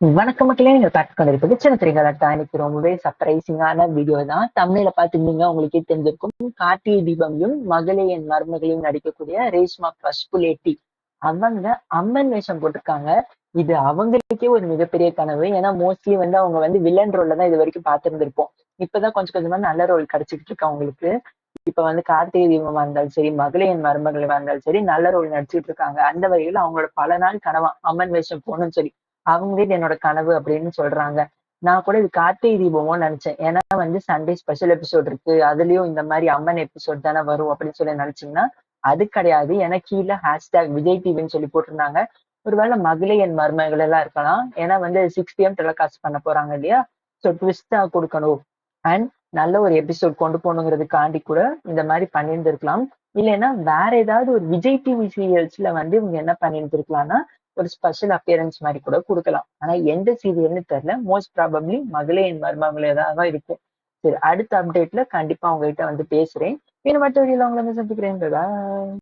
வணக்கம் மக்களே, நீங்க பார்த்து கொண்டிருப்பது சின்ன திரைகளாட்டா. இன்னைக்கு ரொம்பவே சர்ப்ரைசிங்கான வீடியோ தான். தம்ப்நெயில பார்த்திருந்தீங்க, உங்களுக்கே தெரிஞ்சிருக்கும். கார்த்திகை தீபமையும் மகளே என் மருமகளையும் நடிக்கக்கூடிய ரேஷ்மா பசுபுலேட்டி அவங்க அம்மன் வேஷம் போட்டிருக்காங்க. இது அவங்களுக்கே ஒரு மிகப்பெரிய கனவு. ஏன்னா மோஸ்ட்லி வந்து அவங்க வந்து வில்லன் ரோல்ல தான் இது வரைக்கும் பார்த்திருந்திருப்போம். இப்பதான் கொஞ்சம் கொஞ்சமா நல்ல ரோல் கிடைச்சிட்டு இருக்கு அவங்களுக்கு. இப்ப வந்து கார்த்திகை தீபமா இருந்தாலும் சரி, மகளே என் மருமகளா இருந்தாலும் சரி, நல்ல ரோல் நடிச்சுட்டு இருக்காங்க. அந்த வகையில அவங்களோட பல நாள் கனவா அம்மன் வேஷம் போகணும்னு சொல்லி அவங்களே இது என்னோட கனவு அப்படின்னு சொல்றாங்க. நான் கூட இது கார்த்திகை தீபமோன்னு நினைச்சேன். ஏன்னா வந்து சண்டே ஸ்பெஷல் எபிசோட் இருக்கு. அதுலயும் இந்த மாரி அம்மன் எபிசோட் தானே வரும் அப்படின்னு சொல்லி நினைச்சீங்கன்னா, அது கிடையாது. ஏன்னா கீழ ஹேஷ்டாக் விஜய் டிவின்னு சொல்லி போட்டிருந்தாங்க. ஒருவேளை மகளே என் மருமகள் எல்லாம் இருக்கலாம். ஏன்னா வந்து 6 PM டெலிகாஸ்ட் பண்ண போறாங்க இல்லையா? ஸோ ட்விஸ்ட்டா குடுக்கணும். அண்ட் நல்ல ஒரு எபிசோட் கொண்டு போகணுங்கிறதுக்காண்டி கூட இந்த மாரி பண்ணியிருந்திருக்கலாம். இல்லைன்னா வேற ஏதாவது ஒரு விஜய் டிவி சீரியல்ஸ்ல வந்து இவங்க என்ன பண்ணியிருந்திருக்கலாம்னா, ஒரு ஸ்பெஷல் அப்பியரன்ஸ் மாரி கூட குடுக்கலாம். ஆனா எந்த சீரியல்ன்னு தெரியல. மோஸ்ட் ப்ராபப்ளி மகளே என் மருமகளே தான் இருக்கும். சரி, அடுத்த அப்டேட்ல கண்டிப்பா உங்ககிட்ட வந்து பேசுறேன். இன்னும் மற்ற வீடியோல உங்கள வந்து சந்திக்கிறேன். பாய்.